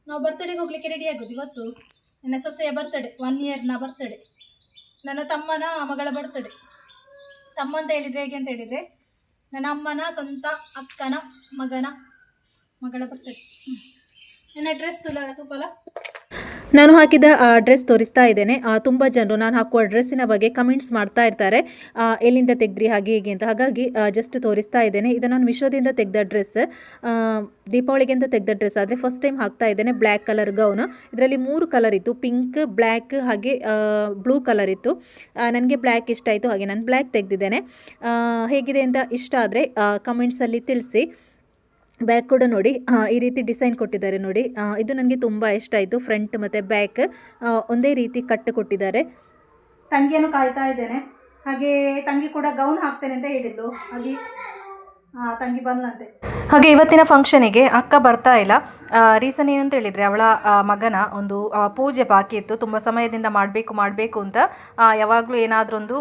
ನಾವು ಬರ್ತಡೆಗೆ ಹೋಗ್ಲಿಕ್ಕೆ ರೆಡಿ ಆಗೋದು ಇವತ್ತು. ನನ್ನ ಸೊಸೆಯ ಬರ್ತಡೆ, 1 ಇಯರ್ನ ಬರ್ತಡೆ, ನನ್ನ ತಮ್ಮನ ಮಗಳ ಬರ್ತಡೆ. ತಮ್ಮ ಅಂತ ಹೇಳಿದರೆ ಹೇಗೆ ಅಂತ ಹೇಳಿದರೆ ನನ್ನ ಅಮ್ಮನ ಸ್ವಂತ ಅಕ್ಕನ ಮಗಳ ಬರ್ತಡೆ. ನನ್ನ ಡ್ರೆಸ್ ತುಪ್ಪಲ ನಾನು ಹಾಕಿದ ಡ್ರೆಸ್ ತೋರಿಸ್ತಾ ಇದ್ದೇನೆ. ತುಂಬ ಜನರು ನಾನು ಹಾಕುವ ಡ್ರೆಸ್ಸಿನ ಬಗ್ಗೆ ಕಮೆಂಟ್ಸ್ ಮಾಡ್ತಾ ಇರ್ತಾರೆ, ಎಲ್ಲಿಂದ ತೆಗ್ದ್ರಿ ಹಾಗೆ ಹೀಗೆ ಅಂತ. ಹಾಗಾಗಿ ಜಸ್ಟ್ ತೋರಿಸ್ತಾ ಇದ್ದೇನೆ. ಇದು ನಾನು ಮಿಶೋದಿಂದ ತೆಗೆದ ಡ್ರೆಸ್, ದೀಪಾವಳಿಗೆ ಅಂತ ತೆಗೆದ ಡ್ರೆಸ್. ಆದರೆ ಫಸ್ಟ್ ಟೈಮ್ ಹಾಕ್ತಾ ಇದ್ದೇನೆ. Black colour gown. ಇದರಲ್ಲಿ 3 ಕಲರ್ ಇತ್ತು, ಪಿಂಕ್, ಬ್ಲ್ಯಾಕ್ ಹಾಗೆ ಬ್ಲೂ ಕಲರ್ ಇತ್ತು. ನನಗೆ ಬ್ಲ್ಯಾಕ್ ಇಷ್ಟ ಆಯಿತು, ಹಾಗೆ ನಾನು ಬ್ಲ್ಯಾಕ್ ತೆಗೆದಿದ್ದೇನೆ. ಹೇಗಿದೆ ಅಂತ ಇಷ್ಟ ಆದರೆ ಕಮೆಂಟ್ಸಲ್ಲಿ ತಿಳಿಸಿ. ಬ್ಯಾಕ್ ಕೂಡ ನೋಡಿ, ಈ ರೀತಿ ಡಿಸೈನ್ ಕೊಟ್ಟಿದ್ದಾರೆ ನೋಡಿ. ಇದು ನನಗೆ ತುಂಬ ಇಷ್ಟ ಆಯಿತು. ಫ್ರಂಟ್ ಮತ್ತು ಬ್ಯಾಕ್ ಒಂದೇ ರೀತಿ ಕಟ್ಟು ಕೊಟ್ಟಿದ್ದಾರೆ. ತಂಗಿಯನ್ನು ಕಾಯ್ತಾ ಇದ್ದೇನೆ. ಹಾಗೆ ತಂಗಿ ಕೂಡ ಗೌನ್ ಹಾಕ್ತೇನೆ ಅಂತ ಹೇಳಿದ್ದು, ಹಾಗೆ ತಂಗಿ ಬಂದಂತೆ. ಹಾಗೆ ಇವತ್ತಿನ ಫಂಕ್ಷನಿಗೆ ಅಕ್ಕ ಬರ್ತಾ ಇಲ್ಲ. ರೀಸನ್ ಏನಂತ ಹೇಳಿದರೆ ಅವಳ ಮಗನ ಒಂದು ಪೂಜೆ ಬಾಕಿ ಇತ್ತು. ತುಂಬ ಸಮಯದಿಂದ ಮಾಡಬೇಕು ಅಂತ ಯಾವಾಗಲೂ ಏನಾದರೂ ಒಂದು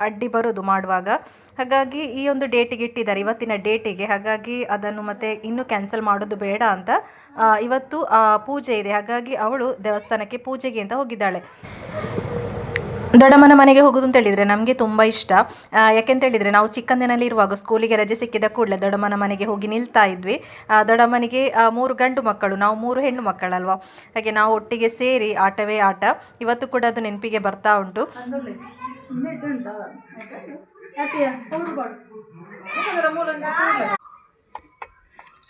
ಅಡ್ಡಿ ಬರೋದು ಮಾಡುವಾಗ. ಹಾಗಾಗಿ ಈ ಒಂದು ಡೇಟಿಗೆ ಇಟ್ಟಿದ್ದಾರೆ, ಇವತ್ತಿನ ಡೇಟಿಗೆ. ಹಾಗಾಗಿ ಅದನ್ನು ಮತ್ತೆ ಇನ್ನೂ ಕ್ಯಾನ್ಸಲ್ ಮಾಡೋದು ಬೇಡ ಅಂತ ಇವತ್ತು ಪೂಜೆ ಇದೆ. ಹಾಗಾಗಿ ಅವಳು ದೇವಸ್ಥಾನಕ್ಕೆ ಪೂಜೆಗೆ ಅಂತ ಹೋಗಿದ್ದಾಳೆ. ದೊಡ್ಡಮ್ಮನ ಮನೆಗೆ ಹೋಗೋದು ಅಂತ ಹೇಳಿದರೆ ನಮಗೆ ತುಂಬ ಇಷ್ಟ. ಯಾಕೆಂತೇಳಿದರೆ ನಾವು ಚಿಕ್ಕಂದಿನಲ್ಲಿ ಇರುವಾಗ ಸ್ಕೂಲಿಗೆ ರಜೆ ಸಿಕ್ಕಿದ ಕೂಡಲೇ ದೊಡ್ಡಮ್ಮನ ಮನೆಗೆ ಹೋಗಿ ನಿಲ್ತಾ ಇದ್ವಿ. ದೊಡ್ಡಮ್ಮನಿಗೆ 3 ಗಂಡು ಮಕ್ಕಳು, ನಾವು 3 ಹೆಣ್ಣು ಮಕ್ಕಳಲ್ವ. ಹಾಗೆ ನಾವು ಒಟ್ಟಿಗೆ ಸೇರಿ ಆಟವೇ ಆಟ. ಇವತ್ತು ಕೂಡ ಅದು ನೆನಪಿಗೆ ಬರ್ತಾ ಉಂಟು.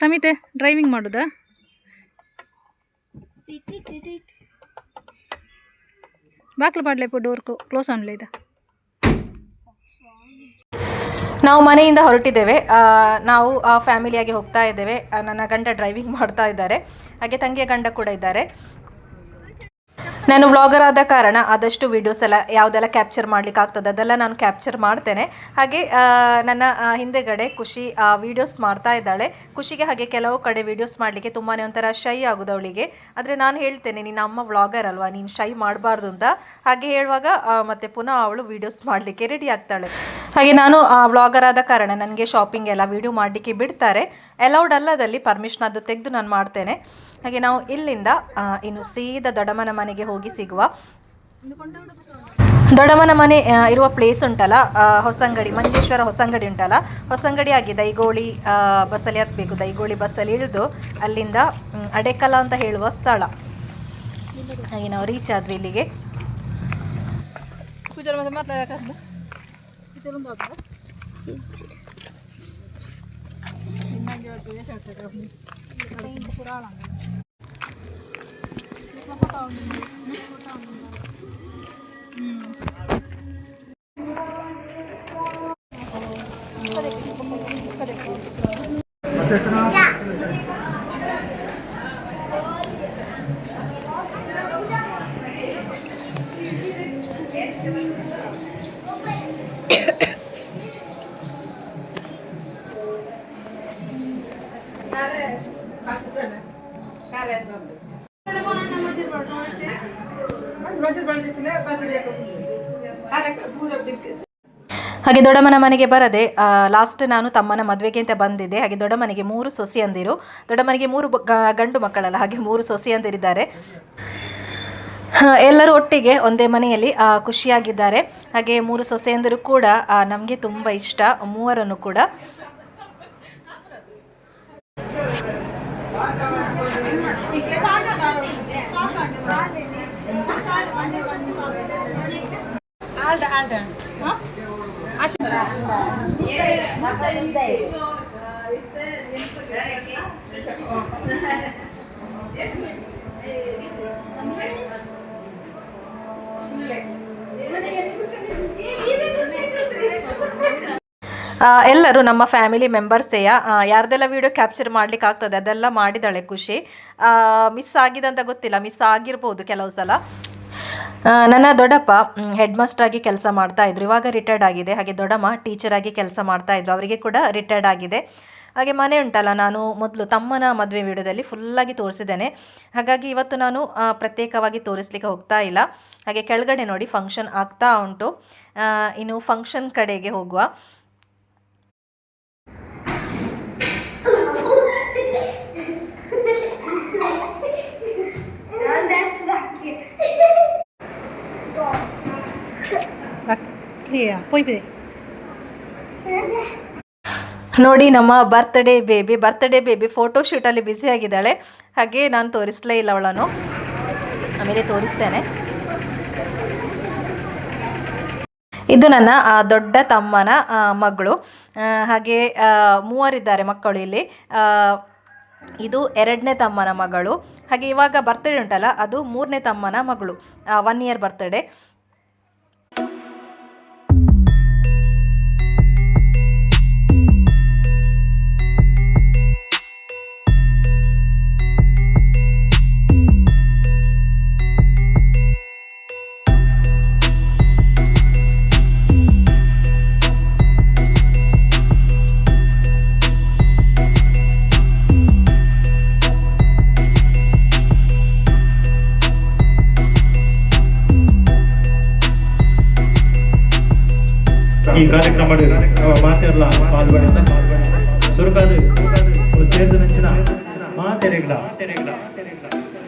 ಸಮಿತೆ ಡ್ರೈವಿಂಗ್ ಮಾಡೋದಾ? ಬಾಕ್ಲು ಪಾಡ್ಲೇಪು ಡೋರ್ ಕ್ಲೋಸ್ ಆನ್ಲೇ ಇದೆ. ನಾವು ಮನೆಯಿಂದ ಹೊರಟಿದ್ದೇವೆ. ನಾವು ಫ್ಯಾಮಿಲಿಯಾಗಿ ಹೋಗ್ತಾ ಇದ್ದೇವೆ. ನನ್ನ ಗಂಡ ಡ್ರೈವಿಂಗ್ ಮಾಡ್ತಾ ಇದ್ದಾರೆ, ಹಾಗೆ ತಂಗಿಯ ಗಂಡ ಕೂಡ ಇದ್ದಾರೆ. ನಾನು ವ್ಲಾಗರ್ ಆದ ಕಾರಣ ಆದಷ್ಟು ವೀಡಿಯೋಸ್ ಎಲ್ಲ ಯಾವುದೆಲ್ಲ ಕ್ಯಾಪ್ಚರ್ ಮಾಡಲಿಕ್ಕೆ ಆಗ್ತದೆ ಅದೆಲ್ಲ ನಾನು ಕ್ಯಾಪ್ಚರ್ ಮಾಡ್ತೇನೆ. ಹಾಗೆ ನನ್ನ ಹಿಂದೆಗಡೆ ಖುಷಿ ವೀಡಿಯೋಸ್ ಮಾಡ್ತಾ ಇದ್ದಾಳೆ. ಖುಷಿಗೆ ಹಾಗೆ ಕೆಲವು ಕಡೆ ವೀಡಿಯೋಸ್ ಮಾಡಲಿಕ್ಕೆ ತುಂಬಾ ಒಂಥರ ಶೈ ಆಗೋದು ಅವಳಿಗೆ. ಆದರೆ ನಾನು ಹೇಳ್ತೇನೆ, ನಿನ್ನ ಅಮ್ಮ ವ್ಲಾಗರ್ ಅಲ್ವಾ, ನೀನು ಶೈ ಮಾಡಬಾರ್ದು ಅಂತ. ಹಾಗೆ ಹೇಳುವಾಗ ಮತ್ತೆ ಪುನಃ ಅವಳು ವೀಡಿಯೋಸ್ ಮಾಡಲಿಕ್ಕೆ ರೆಡಿ ಆಗ್ತಾಳೆ. ಹಾಗೆ ನಾನು ವ್ಲಾಗರ್ ಆದ ಕಾರಣ ನನಗೆ ಶಾಪಿಂಗ್ ಎಲ್ಲ ವೀಡಿಯೋ ಮಾಡಲಿಕ್ಕೆ ಬಿಡ್ತಾರೆ. ಅಲೌಡ್ ಅಲ್ಲದಲ್ಲಿ ಪರ್ಮಿಷನ್ ಅದು ತೆಗೆದು ನಾನು ಮಾಡ್ತೇನೆ. ಹಾಗೆ ನಾವು ಇಲ್ಲಿಂದ ಇನ್ನು ಸೀದಾ ದೊಡ್ಡಮ್ಮನ ಮನೆಗೆ ಹೋಗಿ ಸಿಗುವ. ದೊಡ್ಡಮ್ಮನ ಮನೆ ಇರುವ ಪ್ಲೇಸ್ ಉಂಟಲ್ಲ, ಹೊಸಂಗಡಿ, ಮಂಜೇಶ್ವರ ಹೊಸಂಗಡಿ ಉಂಟಲ್ಲ, ಹೊಸಂಗಡಿ ಆಗಿ ದೈಗೋಳಿ ಬಸ್ಸಲ್ಲಿ ಹತ್ತಬೇಕು. ದೈಗೋಳಿ ಬಸ್ಸಲ್ಲಿ ಇಳಿದು ಅಲ್ಲಿಂದ ಅಡೆಕಲ ಅಂತ ಹೇಳುವ ಸ್ಥಳ. ಹಾಗೆ ನಾವು ರೀಚ್ ಆದ್ವಿ ಇಲ್ಲಿಗೆ. ಹಾಗೆ ದೊಡ್ಡಮ್ಮನ ಮನೆಗೆ ಬರದೆ ಲಾಸ್ಟ್ ನಾನು ತಮ್ಮನ ಮದುವೆಗೆ ಅಂತ ಬಂದಿದ್ದೆ. ಹಾಗೆ ದೊಡ್ಡಮ್ಮನಿಗೆ 3 ಸೊಸೆಯಂದಿರು. ದೊಡ್ಡಮ್ಮನಿಗೆ 3 ಗಂಡು ಮಕ್ಕಳಲ್ಲ, ಹಾಗೆ 3 ಸೊಸೆಯಂದಿರಿದ್ದಾರೆ. ಎಲ್ಲರೂ ಒಟ್ಟಿಗೆ ಒಂದೇ ಮನೆಯಲ್ಲಿ ಖುಷಿಯಾಗಿದ್ದಾರೆ. ಹಾಗೆ 3 ಸೊಸೆಯಂದಿರು ಕೂಡ ನಮಗೆ ತುಂಬ ಇಷ್ಟ, ಮೂವರನ್ನು ಕೂಡ. ಎಲ್ಲರೂ ನಮ್ಮ ಫ್ಯಾಮಿಲಿ ಮೆಂಬರ್ಸೇ ಯಾರ್ದೆಲ್ಲ ವೀಡಿಯೋ ಕ್ಯಾಪ್ಚರ್ ಮಾಡ್ಲಿಕ್ಕೆ ಆಗ್ತದೆ ಅದೆಲ್ಲ ಮಾಡಿದಾಳೆ ಖುಷಿ. ಮಿಸ್ ಆಗಿದೆ ಅಂತ ಗೊತ್ತಿಲ್ಲ, ಮಿಸ್ ಆಗಿರ್ಬೋದು ಕೆಲವು ಸಲ. ನನ್ನ ದೊಡ್ಡಪ್ಪ ಹೆಡ್ ಮಾಸ್ಟರ್ ಆಗಿ ಕೆಲಸ ಮಾಡ್ತಾ ಇದ್ರು, ಇವಾಗ ರಿಟೈರ್ಡ್ ಆಗಿದೆ. ಹಾಗೆ ದೊಡ್ಡಮ್ಮ ಟೀಚರ್ ಆಗಿ ಕೆಲಸ ಮಾಡ್ತಾ ಇದ್ರು, ಅವರಿಗೆ ಕೂಡ ರಿಟೈರ್ಡ್ ಆಗಿದೆ. ಹಾಗೆ ಮನೆ ಉಂಟಲ್ಲ, ನಾನು ಮೊದಲು ತಮ್ಮನ ಮದುವೆ ವಿಡಿಯೋದಲ್ಲಿ ಫುಲ್ಲಾಗಿ ತೋರಿಸಿದ್ದೇನೆ. ಹಾಗಾಗಿ ಇವತ್ತು ನಾನು ಪ್ರತ್ಯೇಕವಾಗಿ ತೋರಿಸ್ಲಿಕ್ಕೆ ಹೋಗ್ತಾ ಇಲ್ಲ. ಹಾಗೆ ಕೆಳಗಡೆ ನೋಡಿ ಫಂಕ್ಷನ್ ಆಗ್ತಾ ಉಂಟು. ಇನ್ನು ಫಂಕ್ಷನ್ ಕಡೆಗೆ ಹೋಗುವ. ನೋಡಿ ನಮ್ಮ ಬರ್ತ್ಡೇ ಬೇಬಿ ಫೋಟೋ ಶೂಟಲ್ಲಿ ಬ್ಯುಸಿ ಆಗಿದ್ದಾಳೆ. ಹಾಗೆ ನಾನು ತೋರಿಸಲೇ ಇಲ್ಲ ಅವಳನ್ನು, ಆಮೇಲೆ ತೋರಿಸ್ತೇನೆ. ಇದು ನನ್ನ ದೊಡ್ಡ ತಮ್ಮನ ಮಗಳು. ಹಾಗೆ ಮೂವರಿದ್ದಾರೆ ಮಕ್ಕಳು ಇಲ್ಲಿ. ಇದು ಎರಡನೇ ತಮ್ಮನ ಮಗಳು. ಹಾಗೆ ಇವಾಗ ಬರ್ತ್ಡೇ ಉಂಟಲ್ಲ, ಅದು ಮೂರನೇ ತಮ್ಮನ ಮಗಳು, 1 ಇಯರ್ ಬರ್ತ್ಡೇ. ಈ ಕಾರ್ಯಕ್ರಮ ಮಾತೆಲ್ಲ ಪಾಲ್ಗೊಂಡ ಸುರುಕಾದು ಸೇರಿದ ನೆಚ್ಚಿನ ಮಾತೆರೆಗಳ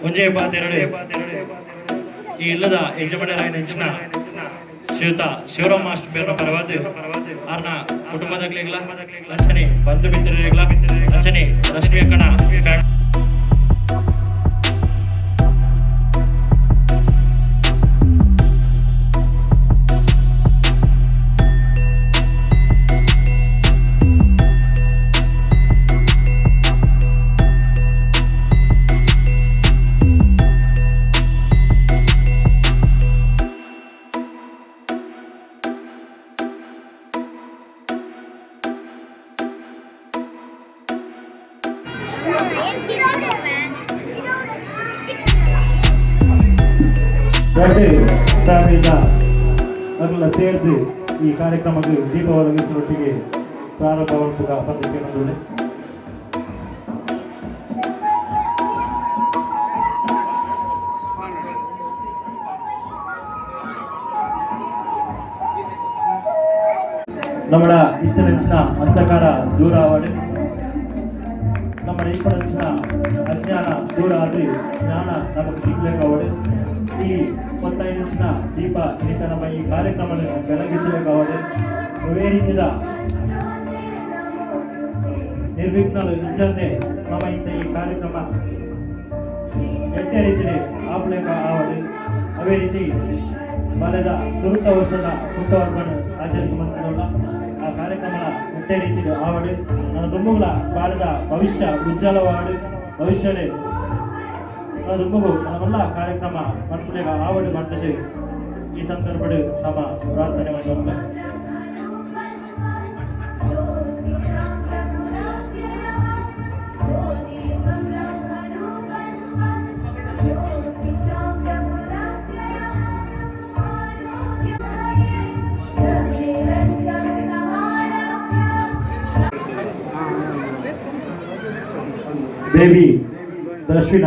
ಒಂಜೇ ಪಾತೆರಡು ಈ ಇಲ್ಲದ ಯಜಮಾನರ ನೆಚ್ಚಿನ ಶ್ರೀಯುತ ಶಿವರಾಮ್ ಮಾಸ್ಟರ್ ಬೇರೆ ಪರವಾದ ಅವ್ರನ್ನ ಕುಟುಂಬದಾಗ್ಲಿಗಳ ಅಂಚನೆ ಬಂಧು ಮಿತ್ರರಿಗಳ ಅಂಚನೆ ರಶ್ಮಿ ಅಕ್ಕಣ ಅಗಲ ಸೇರಿದು ಈ ಕಾರ್ಯಕ್ರಮಕ್ಕೆ ದೀಪ ಒದಗಿಸುವೊಟ್ಟಿಗೆ ಪ್ರಾರಂಭವಾಗುವ ಪದ್ಧತಿ ನೋಡೋಣ. നമ്മുടെ ഇത്തരച്ചിന അന്ധകാര ദൂരാവട് നമ്മുടെ ഇപ്പറച്ചിന ಅಜ್ಞಾನ ದೂರ ಆದ್ರೆ ಜ್ಞಾನ ನಮಗೆ ಸಿಗ್ಲೇಕಾವಡೆ. ಈ 25 ಇಂಚಿನ ದೀಪ ಈಗ ನಮ್ಮ ಈ ಕಾರ್ಯಕ್ರಮವನ್ನು ಬೆಳಗಿಸಬೇಕಾವಡೆ. ಒಳ್ಳೆ ರೀತಿಯ ನಿರ್ವಿಘ್ನಗಳು ನಿಜಂದೇ ನಮ್ಮ ಇಂಥ ಈ ಕಾರ್ಯಕ್ರಮ ಎಟ್ಟೆ ರೀತಿಯಲ್ಲಿ ಆಪ್ಲೇಕ ಆವಡೆ. ಅವೇ ರೀತಿ ಬಲದ ಸುರುತ ವರ್ಷದ ಹುಟ್ಟುಹಬ್ಬವನ್ನು ಆಚರಿಸುವಂಥದ್ದಲ್ಲ ಆ ಕಾರ್ಯಕ್ರಮ ಎಟ್ಟೆ ರೀತಿಯಲ್ಲಿ ಆವಡೆ. ನನ್ನ ದುಮ್ಮುಗಳ ಬಾಲದ ಭವಿಷ್ಯ ಉಜ್ವಲವಾಡು ಭವಿಷ್ಯಡೆ ದುಮ್ಮುಗು ನಮ್ಮೆಲ್ಲ ಕಾರ್ಯಕ್ರಮ ಮಕ್ಕಳಿಗ ಆವಡು ಮಾಡ್ತದೆ. ಈ ಸಂದರ್ಭದ ನಮ್ಮ ಪ್ರಾರ್ಥನೆ ಮಾಡುವ. ಬೇಬಿ ದರ್ಶಿನ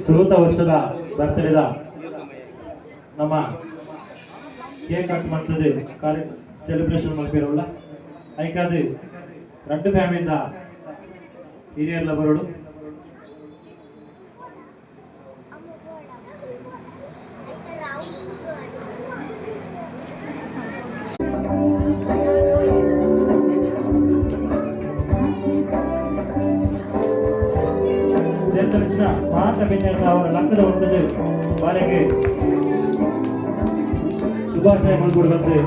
ಸುರುತ ವರ್ಷದ ಬರ್ತಡೇದ ನಮ್ಮ ಕೇಕ್ ಕಟ್ ಮಾಡ್ತದೆ ಕಾರ್ಯ ಸೆಲೆಬ್ರೇಷನ್ ಮಾಡ್ತಿರೋಲ್ಲ. ಐಕಾದು 2 ಫ್ಯಾಮಿಲಿಯಿಂದ ಹಿರಿಯರೆಲ್ಲ ಬರೋಡು. ಸೇರ್ತನ ಪಡೆಸಿನ ಮಾತ ಬೆನ್ನೆಲ್ಲ ಅವರ ಲಕ್ಕದ ಹೊಂದದೆ ಬಾಲೆಗೆ ಶುಭಾಶಯ ಕೊಡ್ಬಂತೆ.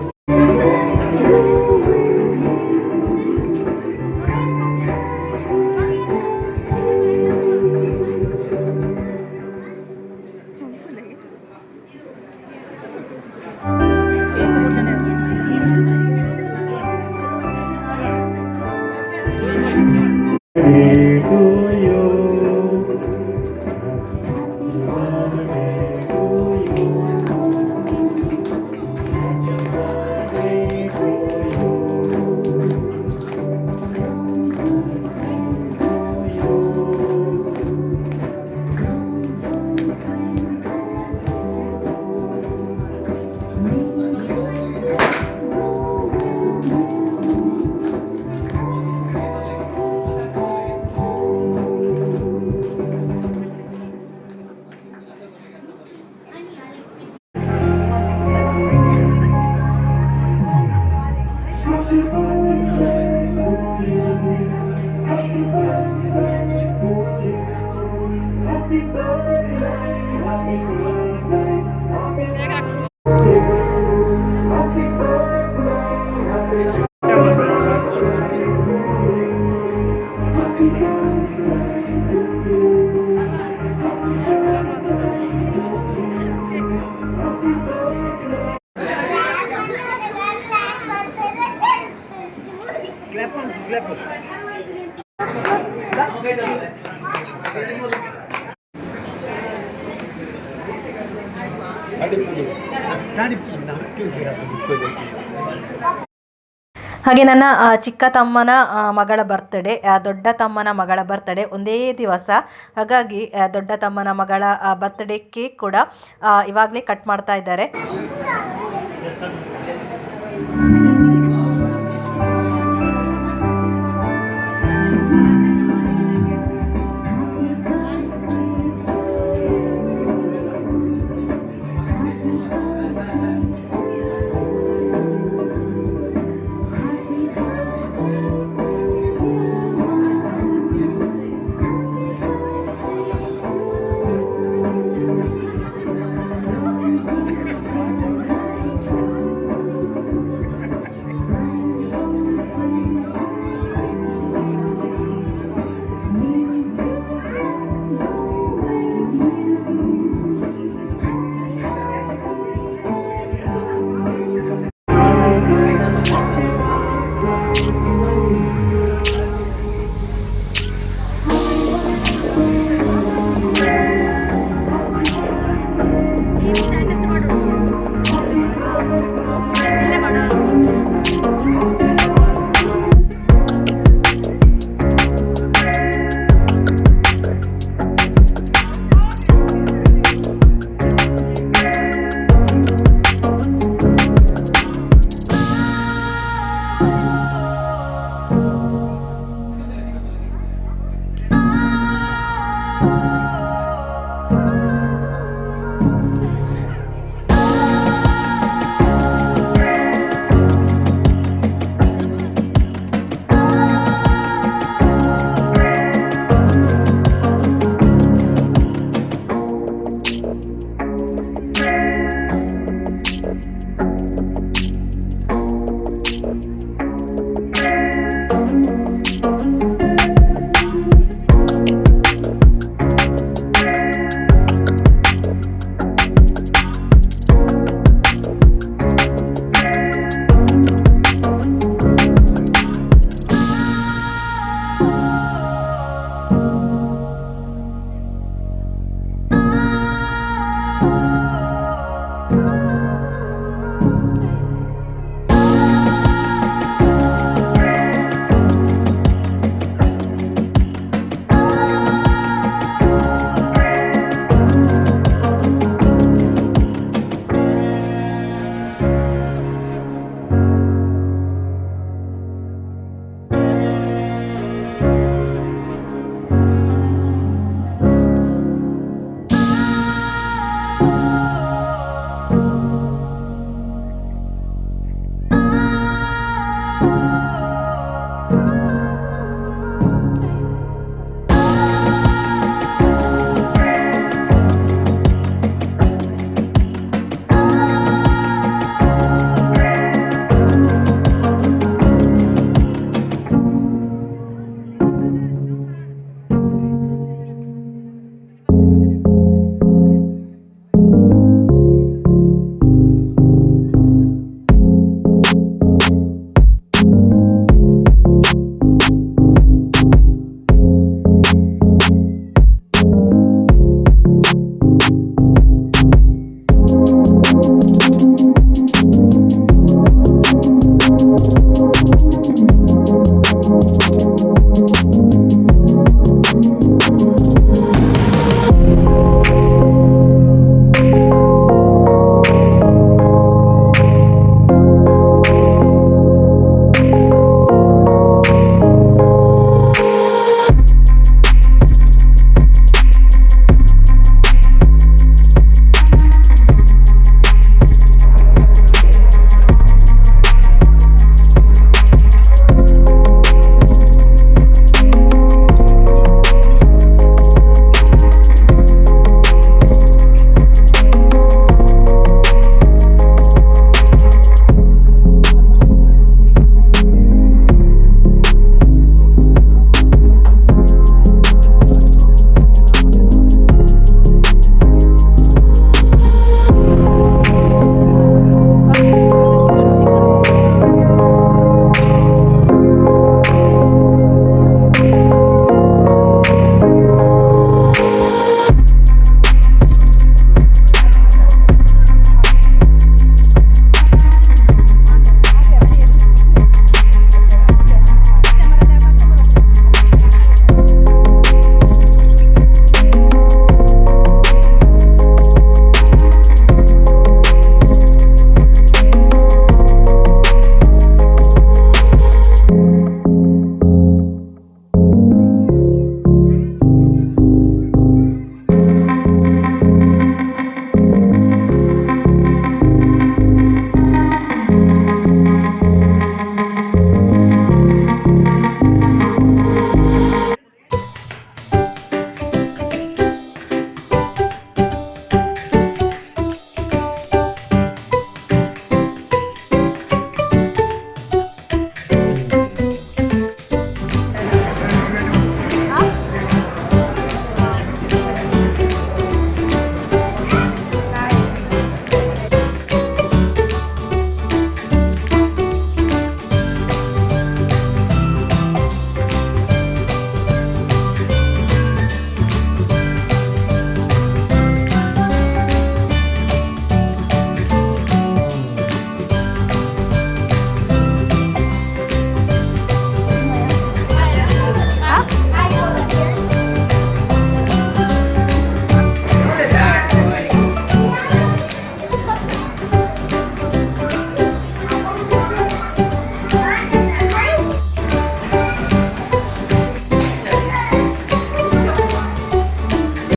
ಹಾಗೆ ನನ್ನ ಚಿಕ್ಕ ತಮ್ಮನ ಮಗಳ ಬರ್ತ್ಡೇ, ದೊಡ್ಡ ತಮ್ಮನ ಮಗಳ ಬರ್ತ್ಡೇ ಒಂದೇ ದಿವಸ. ಹಾಗಾಗಿ ದೊಡ್ಡ ತಮ್ಮನ ಮಗಳ ಬರ್ತ್ಡೇ ಕೇಕ್ ಕೂಡ ಇವಾಗಲೇ ಕಟ್ ಮಾಡ್ತಾ ಇದ್ದಾರೆ.